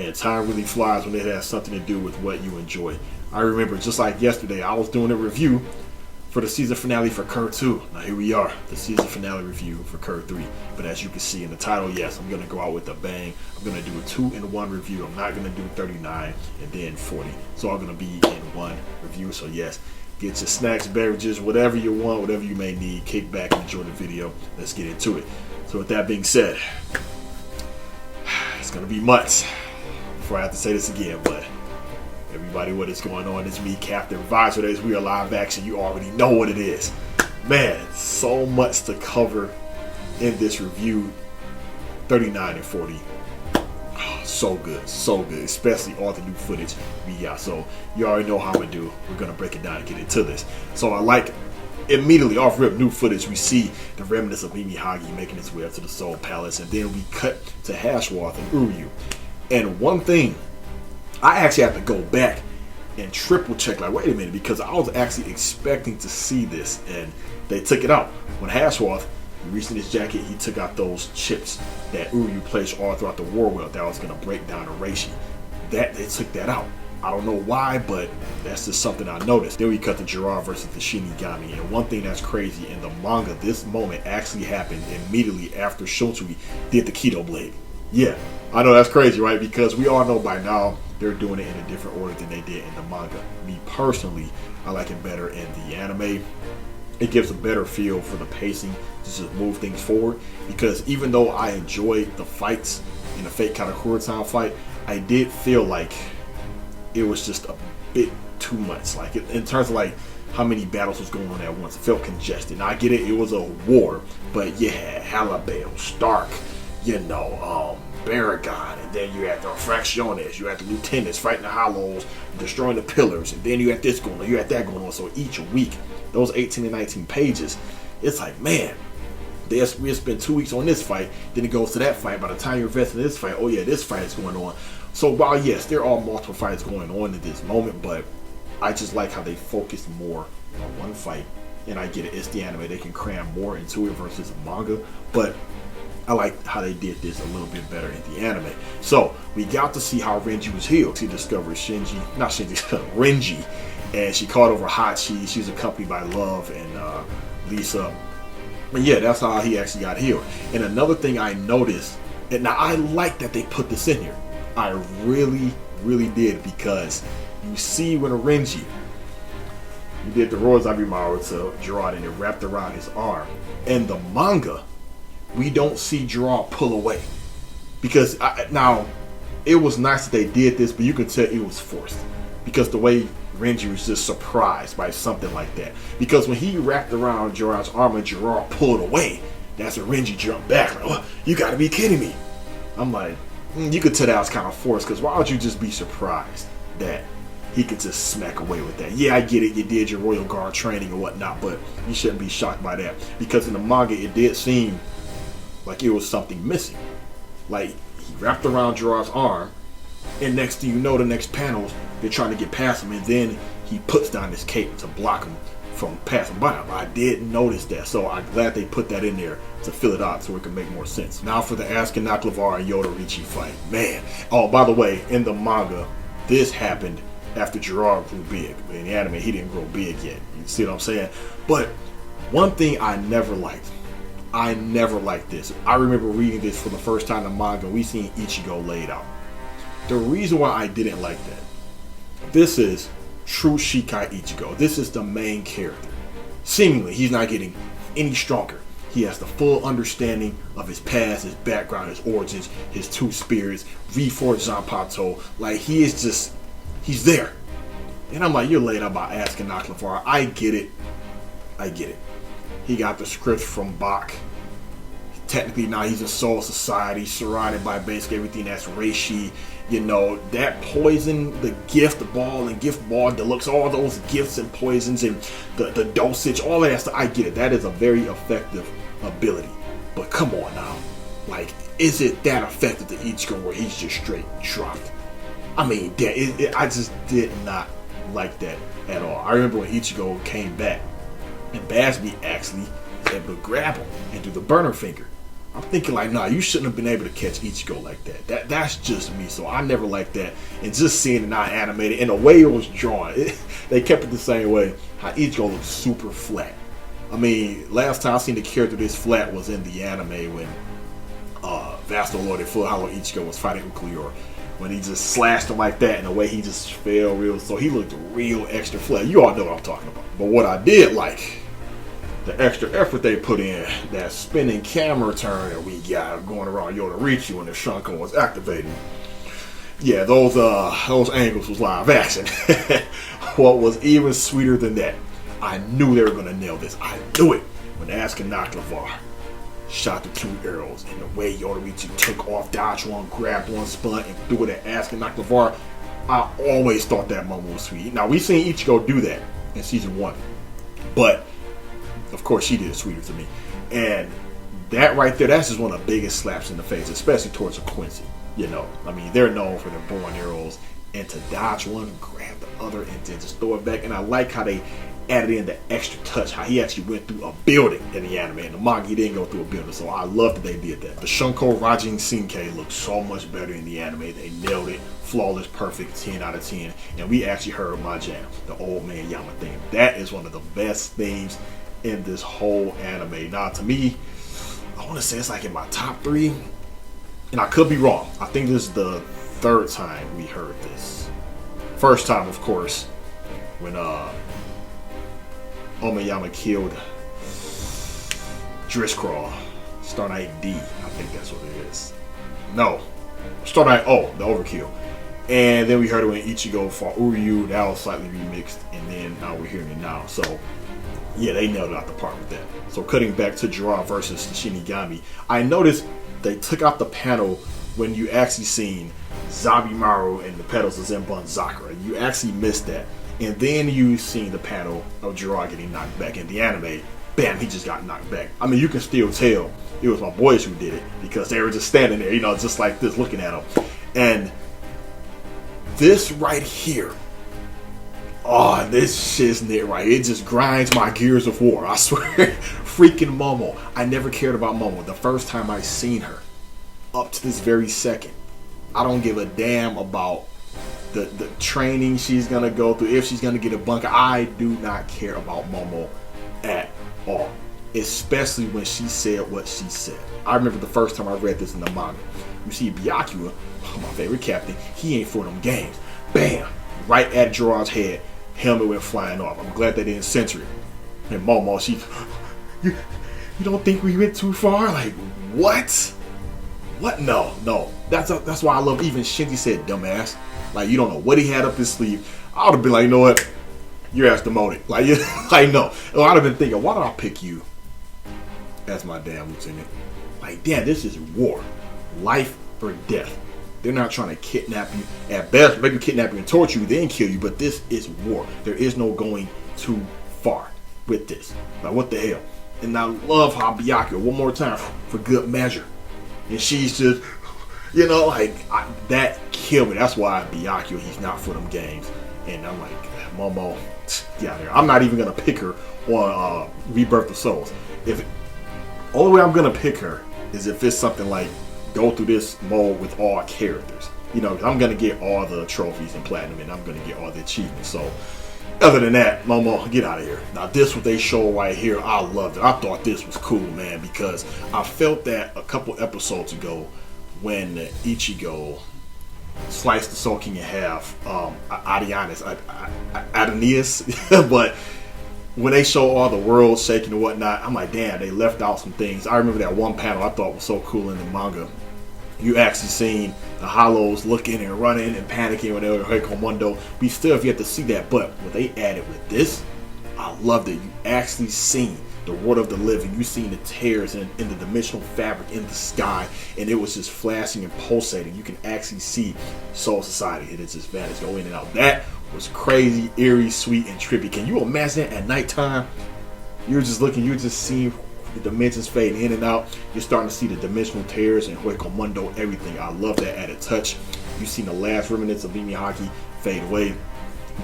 man, time really flies when it has something to do with what you enjoy. I remember just like yesterday, I was doing a review for the season finale for Cour 2. Now here we are, the season finale review for Cour 3. But as you can see in the title, yes, I'm going to go out with a bang. I'm going to do a 2-in-1 review. I'm not going to do 39 and then 40. So I'm going to be in one review. So yes, get your snacks, beverages, whatever you want, whatever you may need. Kick back and enjoy the video. Let's get into it. So with that being said, it's going to be months before I have to say this again, but everybody, what is going on? It's me, Captain Visoreds. We are live action. You already know what it is. Man, so much to cover in this review. 39 and 40. Oh, so good, especially all the new footage we got. So you already know how I'm going to do. We're going to break it down and get into this. So I like immediately off rip new footage. We see the remnants of Mimihagi making its way up to the Soul Palace, and then we cut to Hashwath and Uryu. And one thing, I actually have to go back and triple check, like, wait a minute, because I was actually expecting to see this, and they took it out. When Hashwath, he reached in his jacket, he took out those chips that Uryu placed all throughout the war wheel that was going to break down Yoruichi. They took that out. I don't know why, but that's just something I noticed. Then we cut to Gerard versus the Shinigami, and one thing that's crazy, in the manga, this moment actually happened immediately after Shotsui did the Kido Blade. Yeah, I know that's crazy, right? Because we all know by now they're doing it in a different order than they did in the manga. Me personally, I like it better in the anime. It gives a better feel for the pacing to just move things forward. Because even though I enjoyed the fights in the Fate Katakura Town fight, I did feel like it was just a bit too much. Like, in terms of like how many battles was going on at once, it felt congested. Now I get it, it was a war, but you had Halabale, Stark, Baragon, and then you had the Fracciones, you had the lieutenants fighting the Hollows, destroying the pillars, and then you had this going on, you had that going on. So each week, those 18 and 19 pages, it's like, man, we spent 2 weeks on this fight, then it goes to that fight. By the time you're invested in this fight, oh yeah, this fight is going on. So while yes, there are multiple fights going on at this moment, but I just like how they focus more on one fight. And I get it, it's the anime, they can cram more into it versus a manga, but I like how they did this a little bit better in the anime. So we got to see how Renji was healed. She discovered Renji, and she called over Hachi. She was accompanied by Love and Lisa. And yeah, that's how he actually got healed. And another thing I noticed, and now I like that they put this in here. I really, really did, because you see when Renji, you did the Rosabimaru to Gerard and it wrapped around his arm. In the manga, we don't see Gerard pull away. Because now, it was nice that they did this, but you could tell it was forced. Because the way Renji was just surprised by something like that. Because when he wrapped around Gerard's arm and Gerard pulled away, that's when Renji jumped back. Like, oh, you gotta be kidding me. I'm like, you could tell that was kind of forced, because why would you just be surprised that he could just smack away with that? Yeah, I get it, you did your Royal Guard training and whatnot, but you shouldn't be shocked by that. Because in the manga, it did seem like it was something missing. Like, he wrapped around Gerard's arm, and next thing you know, the next panels, they're trying to get past him, and then he puts down his cape to block him from passing by him. I did notice that, so I'm glad they put that in there to fill it out so it can make more sense. Now for the Askin, Naklavar, and Yoruichi fight. Man. Oh, by the way, in the manga, this happened after Gerard grew big. In the anime, he didn't grow big yet. You see what I'm saying? But one thing I never liked this. I remember reading this for the first time in the manga. We seen Ichigo laid out. The reason why I didn't like that, this is true Shikai Ichigo. This is the main character. Seemingly, he's not getting any stronger. He has the full understanding of his past, his background, his origins, his two spirits, reforged Zanpato. Like, he is just, he's there. And I'm like, you're laid out by Askin Naklafar. I get it. He got the script from Bach. Technically now he's in Soul Society, surrounded by basically everything that's reishi. That poison, the gift ball and gift ball deluxe, all those gifts and poisons and the dosage, all of that stuff. I get it. That is a very effective ability. But come on now. Like, is it that effective to Ichigo where he's just straight dropped? I mean, I just did not like that at all. I remember when Ichigo came back and Basby actually was able to grab him and do the burner finger. I'm thinking like, nah, you shouldn't have been able to catch Ichigo like that. That's just me. So I never liked that. And just seeing it not animated and the way it was drawn, they kept it the same way. How Ichigo looks super flat. I mean, last time I seen the character this flat was in the anime when Vasto Lord Full Hollow Ichigo was fighting Uklior. When he just slashed him like that and the way he just fell real. So he looked real extra flat. You all know what I'm talking about. But what I did like, the extra effort they put in, that spinning camera turn that we got going around Yoruichi when the Shunko was activating. Yeah, those angles was live action. What was even sweeter than that, I knew they were going to nail this. I knew it. When Askin knocked LeVar, shot the 2 arrows, and the way Yoruichi took off, dodged one, grabbed one, spun, and threw it at Askin, knocked LeVar, I always thought that moment was sweet. Now, we seen Ichigo do that in season 1, but of course, she did it sweeter to me. And that right there, that's just one of the biggest slaps in the face, especially towards a Quincy. You know, I mean, they're known for their boring arrows. And to dodge one, grab the other, and then just throw it back. And I like how they added in the extra touch, how he actually went through a building in the anime. In the manga, he didn't go through a building. So I love that they did that. The Shunko Rajin Shinkai looks so much better in the anime. They nailed it. Flawless, perfect, 10 out of 10. And we actually heard my jam, the Old Man Yama theme. That is one of the best themes in this whole anime. Now, to me, I want to say it's like in my top 3, and I could be wrong. I think this is the 3rd time we heard this. First time, of course, when Omiyama killed Driscrawl, Star Knight D. I think that's what it is. No, Star Knight O, the Overkill. And then we heard it when Ichigo fought Uryu. That was slightly remixed, and then now we're hearing it now. So yeah, they nailed it out the park with that. So cutting back to Gerard versus the Shinigami, I noticed they took out the panel when you actually seen Zabimaru and the pedals of Zenbun Zakura. You actually missed that. And then you seen the panel of Gerard getting knocked back in the anime. Bam, he just got knocked back. I mean, you can still tell it was my boys who did it because they were just standing there, you know, just like this, looking at him. And this right here, oh, this shiznit right here, it just grinds my gears of war. I swear. Freaking Momo. I never cared about Momo. The first time I seen her, up to this very second, I don't give a damn about the training she's going to go through, if she's going to get a bunker. I do not care about Momo at all. Especially when she said what she said. I remember the first time I read this in the manga. You see Byakuya, my favorite captain, he ain't for them games. Bam! Right at Gerard's head. Helmet went flying off. I'm glad they didn't censor it. And Momo, you don't think we went too far? Like, what? What? No. That's why I love, even Shinji said, dumbass. Like, you don't know what he had up his sleeve. I would have been like, you know what? Your ass demoted. Like, no. I would have been thinking, why did I pick you as my damn lieutenant? Like, damn, this is war. Life or death. They're not trying to kidnap you. At best, maybe kidnap you and torture you, then kill you. But this is war. There is no going too far with this. Like, what the hell? And I love how Byakuya, one more time, for good measure. And she's just, you know, like, that killed me. That's why Byakuya, he's not for them games. And I'm like, Momo, get out of here. I'm not even going to pick her on Rebirth of Souls. Only way I'm going to pick her is if it's something like, go through this mode with all characters. You know, I'm going to get all the trophies and platinum, and I'm going to get all the achievements. So, other than that, Momo, get out of here. Now, this what they show right here, I loved it. I thought this was cool, man, because I felt that a couple episodes ago when Ichigo sliced the Soul King in half, Adonis, but when they show all the world shaking and whatnot, I'm like, damn, they left out some things. I remember that one panel I thought was so cool in the manga. You actually seen the Hollows looking and running and panicking when they were Heiko Mundo. We still have yet to see that, but what they added with this, I loved it. You actually seen the world of the living. You seen the tears in the dimensional fabric in the sky, and it was just flashing and pulsating. You can actually see Soul Society, and it's just vanished, go in and out. That was crazy, eerie, sweet, and trippy. Can you imagine at nighttime? You're just looking, you're just seeing the dimensions fade in and out. You're starting to see the dimensional tears and Hueco Mundo, everything. I love that added touch. You've seen the last remnants of Mimi Haki fade away.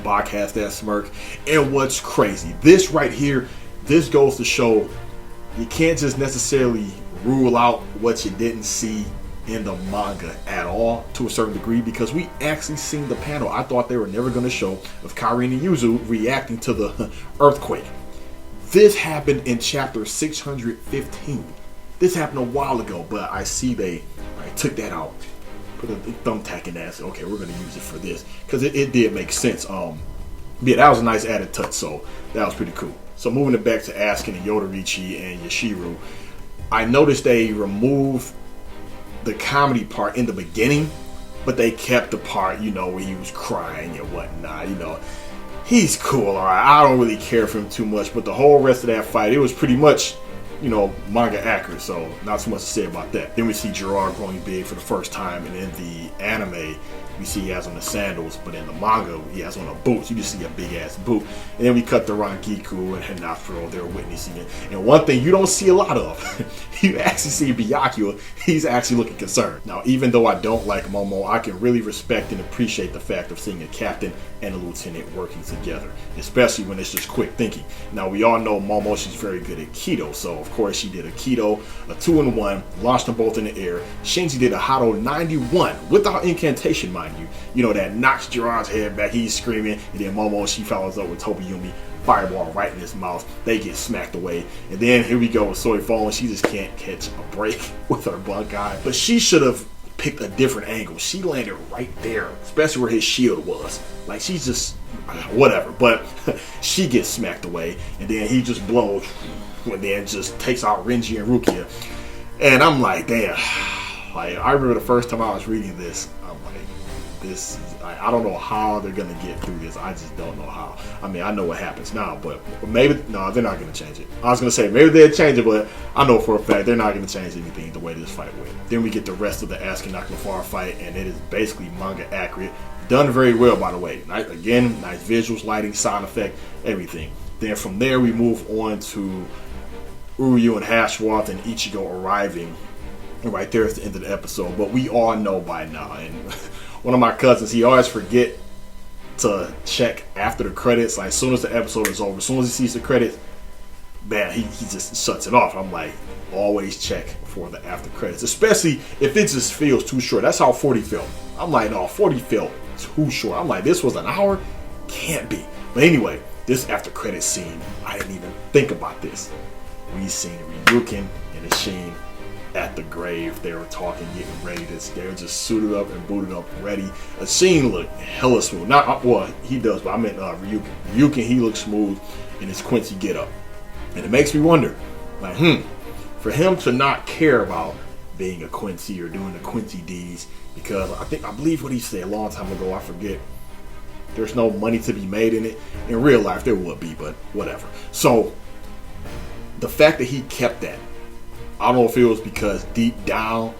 Bach has that smirk. And what's crazy, this right here, this goes to show you can't just necessarily rule out what you didn't see in the manga at all to a certain degree, because we actually seen the panel I thought they were never going to show of Kairi and Yuzu reacting to the earthquake. This happened in chapter 615. This happened a while ago, but I see they took that out, put a thumbtack in that, and said, okay, we're going to use it for this, because it did make sense. Yeah, that was a nice added touch, so that was pretty cool. So moving it back to Askin and Yoruichi and Yashiru, I noticed they removed the comedy part in the beginning, but they kept the part, where he was crying and whatnot. He's cool, alright. I don't really care for him too much, but the whole rest of that fight, it was pretty much, manga accurate, so not too much to say about that. Then we see Gerard growing big for the first time, and in the anime, we see he has on the sandals, but in the manga, he has on a boot. You just see a big ass boot. And then we cut to Rangiku and Hinafuro. They're witnessing it. And one thing you don't see a lot of, you actually see Byakuya. He's actually looking concerned. Now, even though I don't like Momo, I can really respect and appreciate the fact of seeing a captain and a lieutenant working together, especially when it's just quick thinking. Now, we all know Momo, she's very good at Kido. So, of course, she did a Kido, a 2-in-1, launched them both in the air. Shinji did a Hado 91 without incantation, mind you. That knocks Gerard's head back. He's screaming. And then Momo, she follows up with Tobiyumi. Fireball right in his mouth. They get smacked away. And then here we go with Soy falling. She just can't catch a break with her Bunkai. But she should have picked a different angle. She landed right there, especially where his shield was. Like, she's just whatever. But she gets smacked away. And then he just blows. And then just takes out Renji and Rukia. And I'm like, damn. Like, I remember the first time I was reading this, I'm like, this is, I don't know how they're gonna get through this. I just don't know how. I mean, I know what happens now, but maybe no, they're not gonna change it. I was gonna say maybe they'll change it, but I know for a fact they're not gonna change anything the way this fight went. Then we get the rest of the Askin Nakamura fight, and it is basically manga accurate. Done very well, by the way. Again, nice visuals, lighting, sound effect, everything. Then from there we move on to Uryu and Hashwath and Ichigo arriving. And right there at the end of the episode. But we all know by now, and one of my cousins, he always forget to check after the credits. Like, as soon as the episode is over, as soon as he sees the credits, man, he just shuts it off. I'm like, always check for the after credits, especially if it just feels too short. That's how 40 felt. I'm like, no, 40 felt too short. I'm like, this was an hour? Can't be. But anyway, this after credit scene, I didn't even think about this. We seen Ryukin and Ishin at the grave. They were talking, getting ready. They were just suited up and booted up, ready. Ishin looked hella smooth. Not well, he does, but I meant Ryukin. Ryukin, he looks smooth in his Quincy get up, and it makes me wonder, like, for him to not care about being a Quincy or doing the Quincy deeds, because I believe what he said a long time ago. I forget. There's no money to be made in it. In real life, there would be, but whatever. So the fact that he kept that, I don't know if it was because deep down,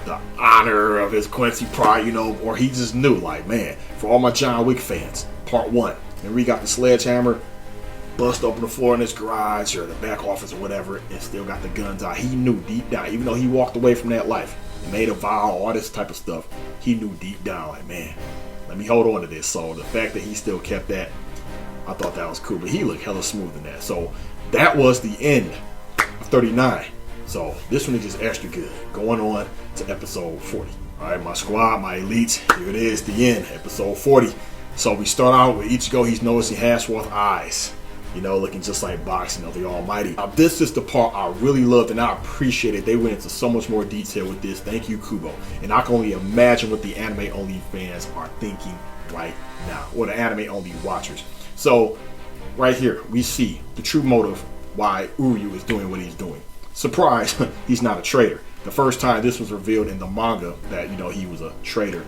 the honor of his Quincy pride, or he just knew, like, man, for all my John Wick fans, part 1, and we got the sledgehammer, bust open the floor in his garage or the back office or whatever, and still got the guns out. He knew deep down, even though he walked away from that life and made a vow, all this type of stuff, he knew deep down, like, man, let me hold on to this. So the fact that he still kept that, I thought that was cool. But he looked hella smooth in that. So that was the end of 39. So this one is just extra good. Going on to episode 40. Alright, my squad, my elites, here it is, the end, episode 40. So we start out with Ichigo. He's noticing Hashwath's eyes, looking just like boxing of the Almighty. Now, this is the part I really loved and I appreciated. They went into so much more detail with this. Thank you, Kubo. And I can only imagine what the anime-only fans are thinking right now, or the anime-only watchers. So right here, we see the true motive why Uryu is doing what he's doing. Surprise, he's not a traitor. The first time this was revealed in the manga that, he was a traitor,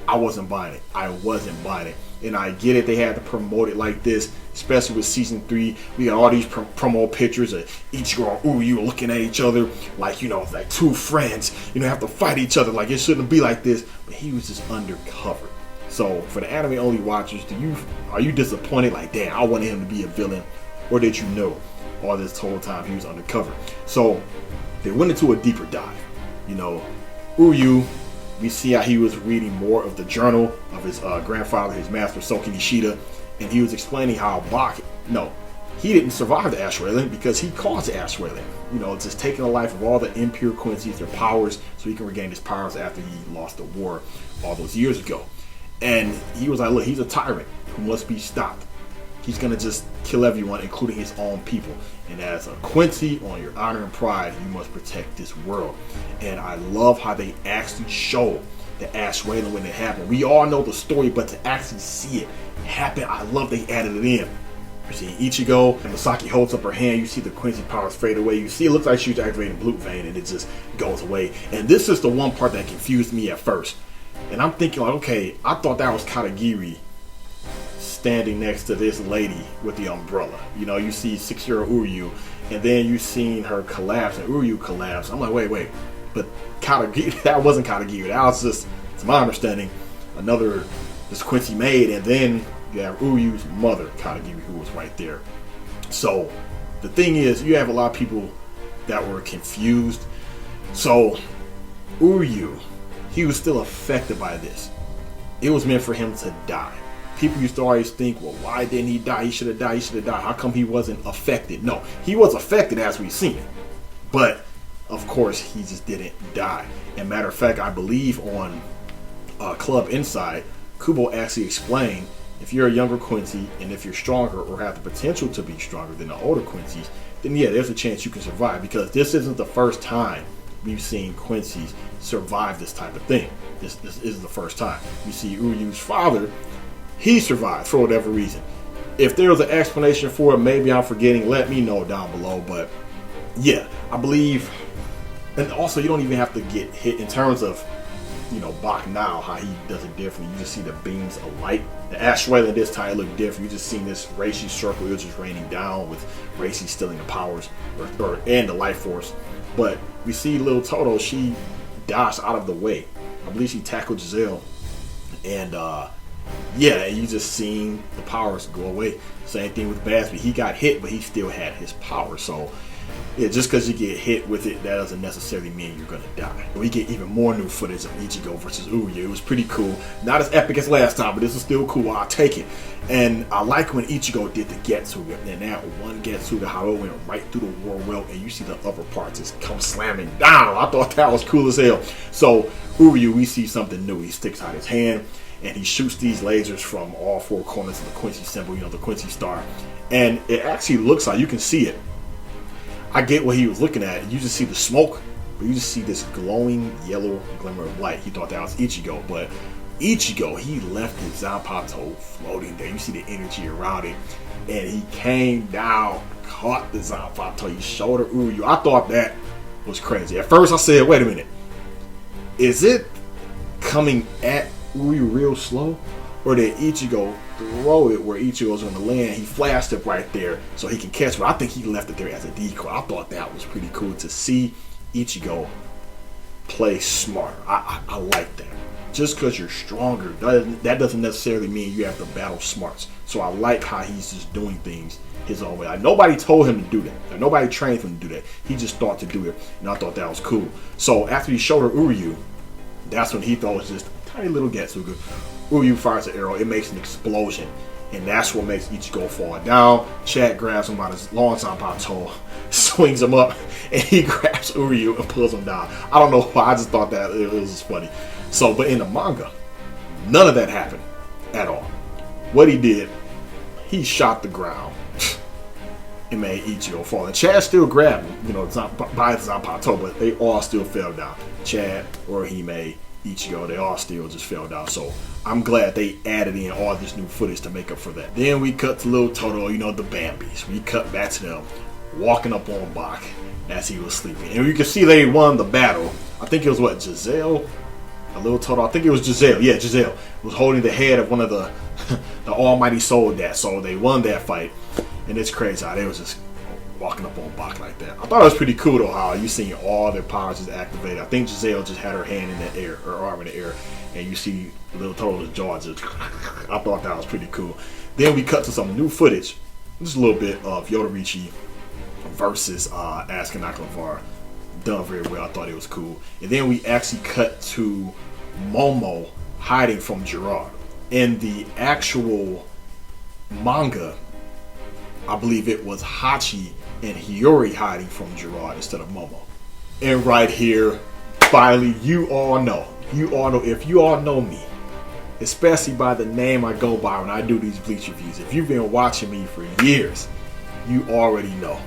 I wasn't buying it. And I get it, they had to promote it like this, especially with season 3. We got all these promo pictures of Ichigo and Uryu looking at each other like, like two friends, have to fight each other. Like, it shouldn't be like this. But he was just undercover. So for the anime only watchers, are you disappointed? Like, damn, I wanted him to be a villain. Or did you know all this whole time he was undercover? So they went into a deeper dive. Uryu, we see how he was reading more of the journal of his grandfather, his master, Soki Nishida, and he was explaining how he didn't survive the ash whaling because he caused the ash whaling. You know, just taking the life of all the impure Quincy's, their powers, so he can regain his powers after he lost the war all those years ago. And he was like, look, he's a tyrant who must be stopped. He's going to just kill everyone, including his own people. And as a Quincy, on your honor and pride, you must protect this world. And I love how they actually show the ash whaling when it happened. We all know the story, but to actually see it happen, I love they added it in. You see Ichigo, and Misaki holds up her hand. You see the Quincy powers fade away. You see it looks like she's activating Blue Vein, and it just goes away. And this is the one part that confused me at first. And I'm thinking, like, okay, I thought that was Katagiri standing next to this lady with the umbrella. You know, you see 6-year-old Uryu, and then you seen her collapse, and Uryu collapse. I'm like, wait. But Katagiri, that wasn't Katagiri. That was just, to my understanding, another this Quincy made, and then you have Uryu's mother, Katagiri, who was right there. So the thing is, you have a lot of people that were confused. So Uryu, he was still affected by this. It was meant for him to die. People used to always think, well, why didn't he die? He should have died. How come he wasn't affected? No, he was affected as we've seen it. But, of course, he just didn't die. And matter of fact, I believe on Club Inside, Kubo actually explained, if you're a younger Quincy and if you're stronger or have the potential to be stronger than the older Quincy's, then yeah, there's a chance you can survive, because this isn't the first time we've seen Quincy's survive this type of thing. This is the first time. You see Uryu's father, he survived for whatever reason. If there was an explanation for it, maybe I'm forgetting, let me know down below. But yeah, I believe, and also you don't even have to get hit in terms of, you know, Bach now, how he does it differently. You just see the beams of light. The ash whaling this time looked different. You just seen this Reishi circle, it was just raining down with Reishi stealing the powers and the life force. But we see little Toto, she dodged out of the way. I believe she tackled Giselle, and yeah, you just seen the powers go away. Same thing with Basby. He got hit, but he still had his power. So yeah, just because you get hit with it, that doesn't necessarily mean you're gonna die. We get even more new footage of Ichigo versus Uryu. It was pretty cool. Not as epic as last time, but this is still cool. I'll take it. And I like when Ichigo did the Getsuga, and that one Getsuga, how it went right through the war well, and you see the upper parts just come slamming down. I thought that was cool as hell. So Uryu, we see something new. He sticks out his hand, and he shoots these lasers from all four corners of the Quincy symbol, you know, the Quincy star. And it actually looks like, you can see it. I get what he was looking at. You just see the smoke, but you just see this glowing yellow glimmer of light. He thought that was Ichigo, but Ichigo, he left his Zanpakuto floating there. You see the energy around it, and he came down, caught the Zanpakuto. He showed her Uryu. I thought that was crazy. At first I said, wait a minute, is it coming at Uryu real slow, or did Ichigo throw it where Ichigo's on the land? He flashed it right there so he can catch it. I think he left it there as a decoy. I thought that was pretty cool to see Ichigo play smarter. I like that. Just because you're stronger, that doesn't necessarily mean you have to battle smarts. So I like how he's just doing things his own way. Like, nobody told him to do that. Like, nobody trained him to do that. He just thought to do it, and I thought that was cool. So after he showed her Uryu, that's when he thought it was just a tiny little Getsuga. Uryu fires an arrow, it makes an explosion, and that's what makes Ichigo fall down. Chad grabs him by his long Zanpakuto, swings him up, and he grabs Uryu and pulls him down. I don't know why, I just thought that it was funny. So, but in the manga, none of that happened at all. What he did, he shot the ground and made Ichigo fall. And Chad still grabbed him, you know, by his Zanpakuto, but they all still fell down. Chad, Orihime, Ichigo, they all still just fell down. So I'm glad they added in all this new footage to make up for that. Then we cut to little Toto, you know, the Bambis. We cut back to them walking up on Bach as he was sleeping. And you can see they won the battle. I think it was what, Giselle? A little Toto, I think it was Giselle. Yeah, Giselle was holding the head of one of the the almighty soul that. So they won that fight. And it's crazy how they was just walking up on Bach like that. I thought it was pretty cool though, how you seen all their powers just activated. I think Giselle just had her hand in the air, her arm in the air, and you see little Toto's jaw just. I thought that was pretty cool. Then we cut to some new footage, just a little bit of Yoruichi versus Askin Akalavar. Done very well. I thought it was cool. And then we actually cut to Momo hiding from Gerard. In the actual manga, I believe it was Hachi and Hiyori hiding from Gerard instead of Momo. And right here, finally, you all know, if you all know me, especially by the name I go by when I do these Bleach reviews, if you've been watching me for years, you already know.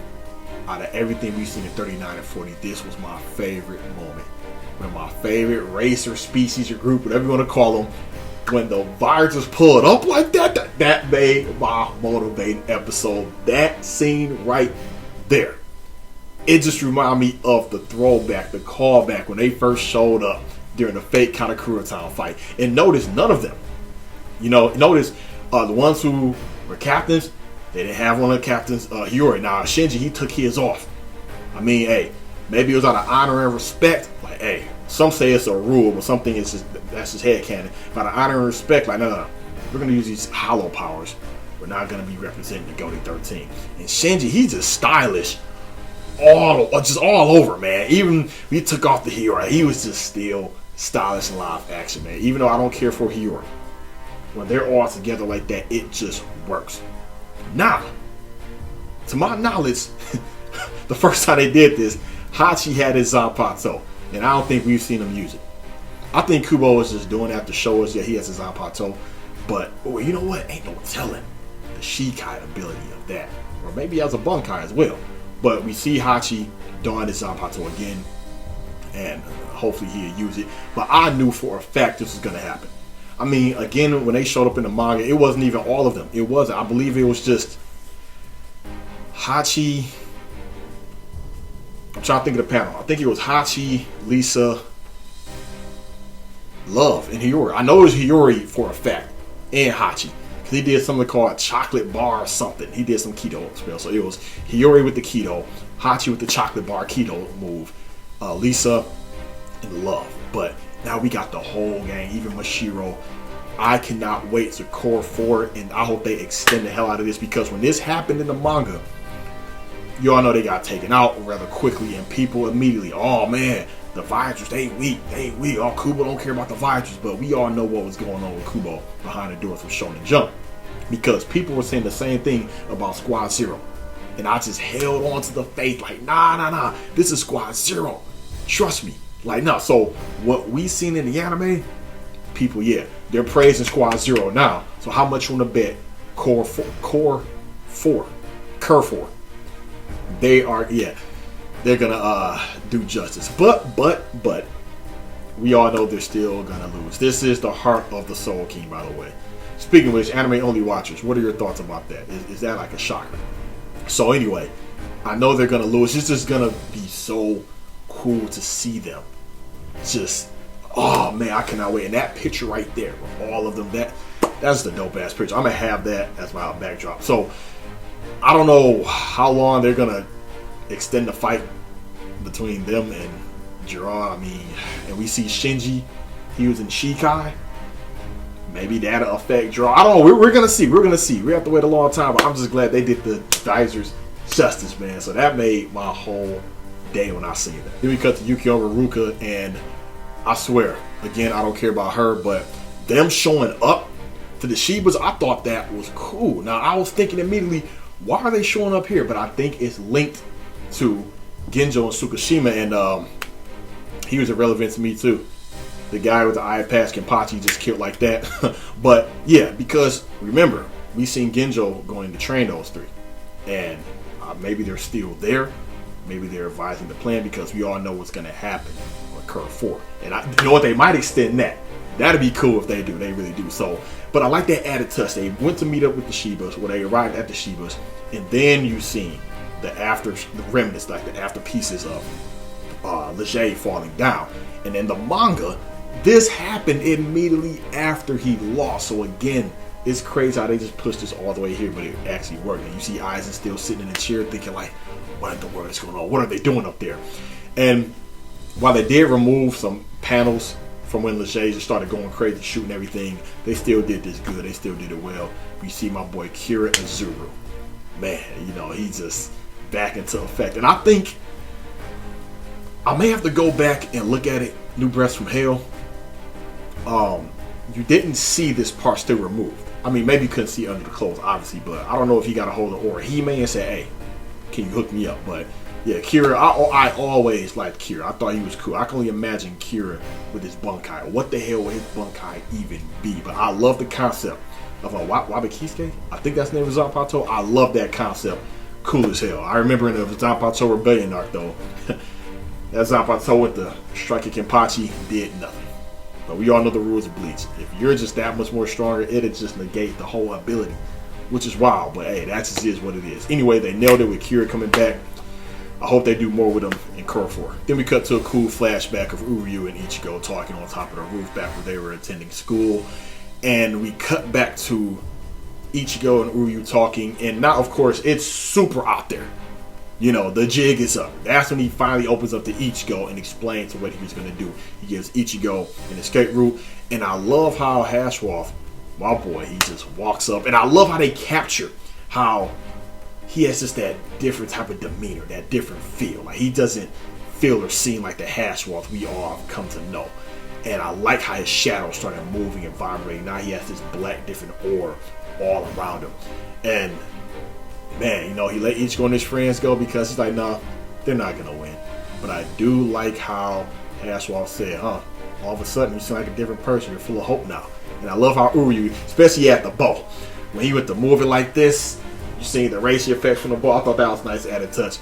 Out of everything we've seen in 39 and 40, this was my favorite moment. One of my favorite race or species or group, whatever you want to call them, when the Vizards pulled up like that, that made my motivating episode. That scene right there. It just reminded me of the throwback, the callback when they first showed up during the fake kind of Kurotown fight. And notice none of them, notice the ones who were captains, they didn't have one of the captains, Hiyori. Now, Shinji, he took his off. I mean, hey, maybe it was out of honor and respect. Like, hey, some say it's a rule, but something is just, that's just headcanon. But out of honor and respect, like, no, we're going to use these hollow powers. We're not going to be representing the Goldie 13. And Shinji, he's just stylish all over, man. Even we took off the Hiyori, he was just still stylish in live action, man. Even though I don't care for Hiyori, when they're all together like that, it just works. Now, to my knowledge, the first time they did this, Hachi had his Zanpakuto, and I don't think we've seen him use it. I think Kubo is just doing that to show us that he has his Zanpakuto, but you know what? Ain't no telling the Shikai ability of that, or maybe he has a Bunkai as well. But we see Hachi doing his Zanpakuto again, and hopefully he'll use it. But I knew for a fact this was going to happen. I mean, again, when they showed up in the manga, it wasn't even all of them. It wasn't. I believe it was just Hachi. I'm trying to think of the panel. I think it was Hachi, Lisa, Love, and Hiyori. I know it was Hiyori for a fact, and Hachi. Because he did something called chocolate bar or something. He did some keto spell. So it was Hiyori with the keto, Hachi with the chocolate bar keto move, Lisa, and Love. But now we got the whole gang, even Mashiro. I cannot wait to Core 4, and I hope they extend the hell out of this, because when this happened in the manga, you all know they got taken out rather quickly, and people immediately, oh man, the Vizards, they weak. Oh, Kubo don't care about the Vizards, but we all know what was going on with Kubo behind the doors from Shonen Jump, because people were saying the same thing about Squad Zero, and I just held on to the faith, like, nah, this is Squad Zero, trust me. Like, no, so what we seen in the anime, people, yeah, they're praising Squad Zero now. So how much you want to bet Core 4, they are, yeah, they're gonna do justice. But we all know they're still gonna lose. This is the heart of the Soul King, by the way. Speaking of which, anime only watchers, what are your thoughts about that? Is that like a shocker? So anyway, I know they're gonna lose. It's just gonna be so cool to see them. Just, oh man, I cannot wait. And that picture right there with all of them, that's the dope ass picture. I'm gonna have that as my backdrop. So I don't know how long they're gonna extend the fight between them and Gerard. I mean, and we see Shinji, he was in Shikai. Maybe that'll affect Gerard. I don't know. We're gonna see. We have to wait a long time, but I'm just glad they did the Vizards justice, man. So that made my whole day when I seen that. Then we cut to Yukio Ruka, and I swear, again, I don't care about her, but them showing up to the Shibas, I thought that was cool. Now, I was thinking immediately, why are they showing up here? But I think it's linked to Genjo and Tsukishima, and he was irrelevant to me too. The guy with the eye patch, Kenpachi, just killed like that. But yeah, because remember, we seen Genjo going to train those three, and maybe they're still there. Maybe they're revising the plan, because we all know what's going to happen on Curve 4. And you know what? They might extend that. That'd be cool if they do. They really do. So, but I like that added touch. They went to meet up with the Shibas, where they arrived at the Shibas, and then you see the remnants, like the after pieces of Leger falling down. And in the manga, this happened immediately after he lost. So again, it's crazy how they just pushed this all the way here, but it actually worked. And you see Aizen still sitting in the chair thinking like, what in the world is going on? What are they doing up there? And while they did remove some panels from when Leger just started going crazy, shooting everything, they still did this good. They still did it well. You see my boy Kira Azuru. Man, you know, he's just back into effect. And I think I may have to go back and look at it, New Breaths from Hell. You didn't see this part still removed. I mean, maybe you couldn't see under the clothes, obviously, but I don't know if he got a hold of Aura Hime and said, hey, can you hook me up? But yeah, Kira, I always liked Kira. I thought he was cool. I can only imagine Kira with his Bunkai. What the hell would his Bunkai even be? But I love the concept of Wabakisuke. I think that's the name of Zanpakuto. I love that concept. Cool as hell. I remember in the Zanpakuto Rebellion arc, though, that Zanpakuto with the striking Kenpachi did nothing. But we all know the rules of Bleach. If you're just that much more stronger, it'll just negate the whole ability, which is wild. But hey, that just is what it is. Anyway, they nailed it with Kira coming back. I hope they do more with him in Cour 4. Then we cut to a cool flashback of Uryu and Ichigo talking on top of the roof back where they were attending school. And we cut back to Ichigo and Uryu talking. And now, of course, it's super out there. You know, the jig is up. That's when he finally opens up to Ichigo and explains what he was going to do. He gives Ichigo an escape route. And I love how Hashwoth, my boy, he just walks up. And I love how they capture how he has just that different type of demeanor, that different feel. Like, he doesn't feel or seem like the Hashwoth we all have come to know. And I like how his shadow started moving and vibrating. Now he has this black different aura all around him. And man, you know, he let Ichigo and his friends go because he's like, nah, they're not gonna win. But I do like how Hashwoth said, all of a sudden you seem like a different person. You're full of hope now. And I love how Uryu, especially at the bow, when he went to move it like this, you seen the ratio effects from the ball. I thought that was a nice added touch.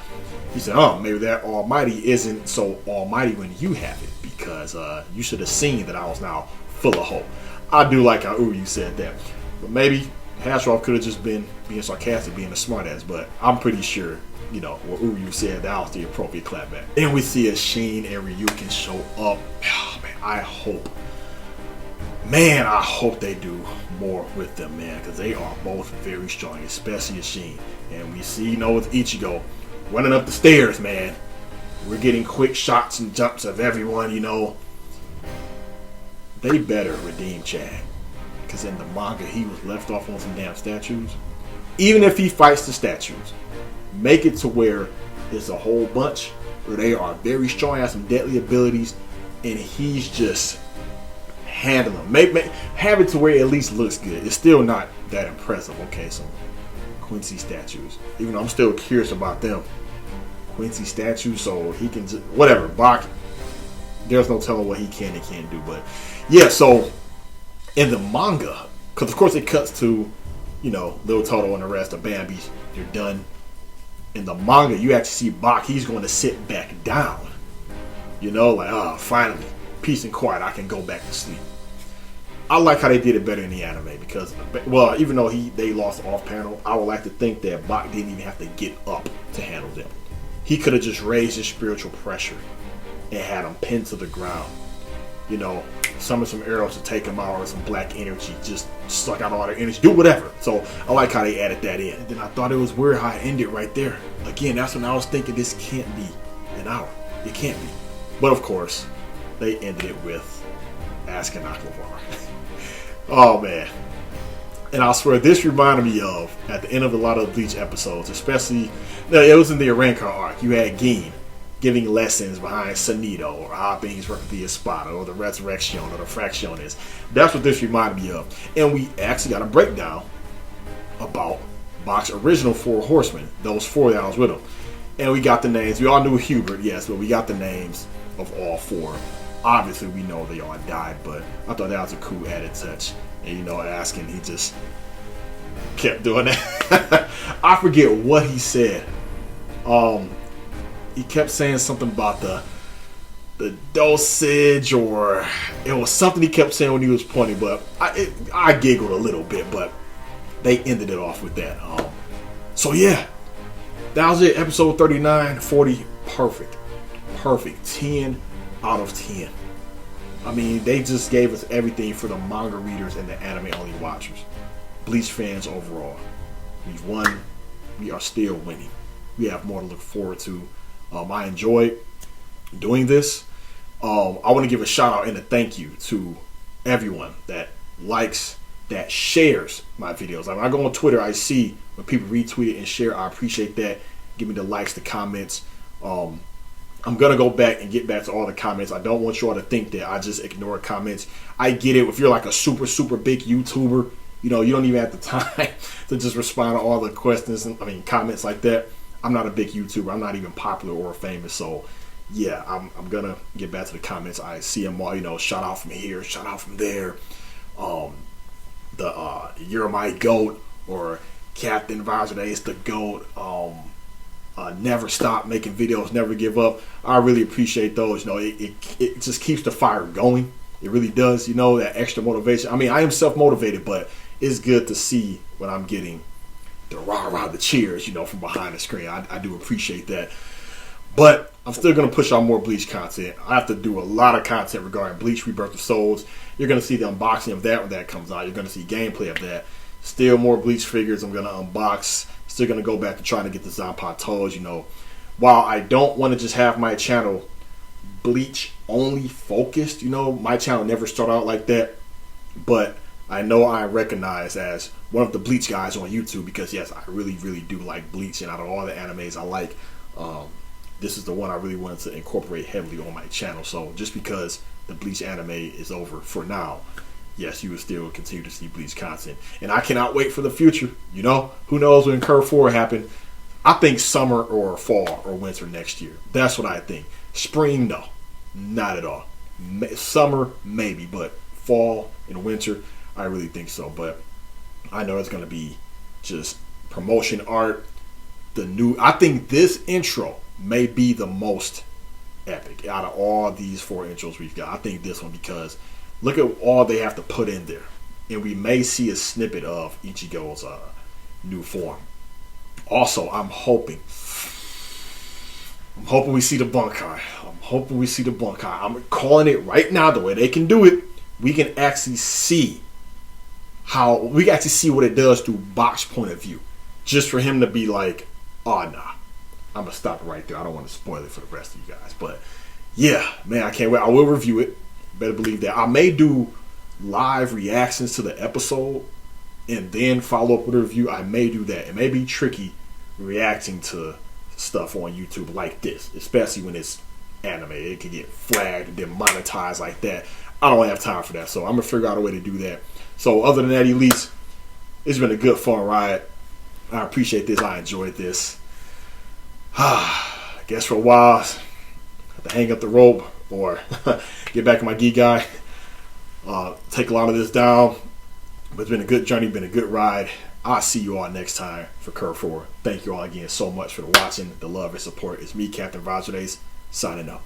He said, maybe that almighty isn't so almighty when you have it, because you should have seen that I was now full of hope. I do like how Uryu said that. But maybe Hashwoth could have just been being sarcastic, being a smartass, but I'm pretty sure, you know, what Uryu said, that was the appropriate clapback. And we see a Shin and Ryu can show up. Oh, man, I hope they do more with them, man, because they are both very strong, especially Shin. And we see, you know, with Ichigo running up the stairs, man, we're getting quick shots and jumps of everyone, you know. They better redeem Chad, because in the manga he was left off on some damn statues. Even if he fights the statues, make it to where there's a whole bunch where they are very strong, have some deadly abilities, and he's just handle them. Have it to where it at least looks good. It's still not that impressive. Okay, so Quincy statues. Even though I'm still curious about them. Quincy statues, so he can just, whatever. Bach, there's no telling what he can and can't do. But yeah, so in the manga, because of course it cuts to, you know, Little Toto and the rest of Bambi, they're done. In the manga, you actually see Bach, he's going to sit back down. You know, like, finally, peace and quiet, I can go back to sleep. I like how they did it better in the anime because, well, even though they lost off panel, I would like to think that Bach didn't even have to get up to handle them. He could have just raised his spiritual pressure and had him pinned to the ground. You know, summon some arrows to take him out, or some black energy, just suck out all their energy, do whatever. So I like how they added that in. And then I thought it was weird how it ended right there. Again, that's when I was thinking this can't be an hour. It can't be. But of course, they ended it with Askin Akhlavar. Oh man. And I swear this reminded me of, at the end of a lot of Bleach episodes, especially, it was in the Arrancar arc, you had Gin giving lessons behind Sonido, or how things work with the Espada, or the Resurrection, or the Fracciones. That's what this reminded me of. And we actually got a breakdown about Bach's original 4 horsemen, those 4 that was with him. And we got the names. We all knew Hubert, yes, but we got the names of all 4. Obviously, we know they all died, but I thought that was a cool added touch. And, you know, Askin, he just kept doing that. I forget what he said. He kept saying something about the dosage, or it was something he kept saying when he was pointing, but I giggled a little bit, but they ended it off with that. So yeah, that was it. Episode 39, 40, perfect. 10 out of 10. I mean, they just gave us everything for the manga readers and the anime only watchers. Bleach fans overall. We've won. We are still winning. We have more to look forward to. I enjoyed doing this. I want to give a shout out and a thank you to everyone that likes, that shares my videos. Like when I go on Twitter, I see when people retweet it and share. I appreciate that. Give me the likes, the comments. I'm going to go back and get back to all the comments. I don't want you all to think that I just ignore comments. I get it. If you're like a super, super big YouTuber You know, you don't even have the time to just respond to all the questions and comments like that. I'm not a big YouTuber. I'm not even popular or famous. So yeah, I'm gonna get back to the comments. I see them all, you know, shout out from here, shout out from there. You're my GOAT, or Captain Vizards the GOAT. Never stop making videos, never give up. I really appreciate those. You know, it just keeps the fire going. It really does. You know, that extra motivation. I mean, I am self-motivated, but it's good to see when I'm getting the rah-rah, the cheers, you know, from behind the screen. I do appreciate that. But I'm still going to push out more Bleach content. I have to do a lot of content regarding Bleach Rebirth of Souls. You're going to see the unboxing of that when that comes out. You're going to see gameplay of that. Still more Bleach figures I'm going to unbox. Still going to go back to trying to get the Zanpatos, you know. While I don't want to just have my channel Bleach only focused, you know, my channel never started out like that. But I know I recognize as one of the Bleach guys on YouTube because, yes, I really, really do like Bleach. And out of all the animes I like, this is the one I really wanted to incorporate heavily on my channel. So just because the Bleach anime is over for now, yes, you will still continue to see Bleach content. And I cannot wait for the future. You know, who knows when Cour 4 happen. I think summer or fall or winter next year. That's what I think. Spring, no. Not at all. Summer, maybe. But fall and winter, I really think so. But I know it's going to be just promotion art. I think this intro may be the most epic out of all these 4 intros we've got. I think this one, because look at all they have to put in there. And we may see a snippet of Ichigo's new form. Also, I'm hoping we see the Bunkai. I'm calling it right now. The way they can do it, we can actually see what it does through Bach's point of view. Just for him to be like, oh, nah. I'm going to stop it right there. I don't want to spoil it for the rest of you guys. But yeah, man, I can't wait. I will review it. Better believe that. I may do live reactions to the episode and then follow up with a review. I may do that. It may be tricky reacting to stuff on YouTube like this, especially when it's anime. It can get flagged and then monetized like that. I don't have time for that, so I'm going to figure out a way to do that. So other than that, Elite, it's been a good, fun ride. I appreciate this. I enjoyed this. I guess for a while, I have to hang up the rope or get back in my gi guy, take a lot of this down. But it's been a good journey, been a good ride. I'll see you all next time for Cour 4. Thank you all again so much for watching, the love and support. It's me, Captain Vizards, signing up.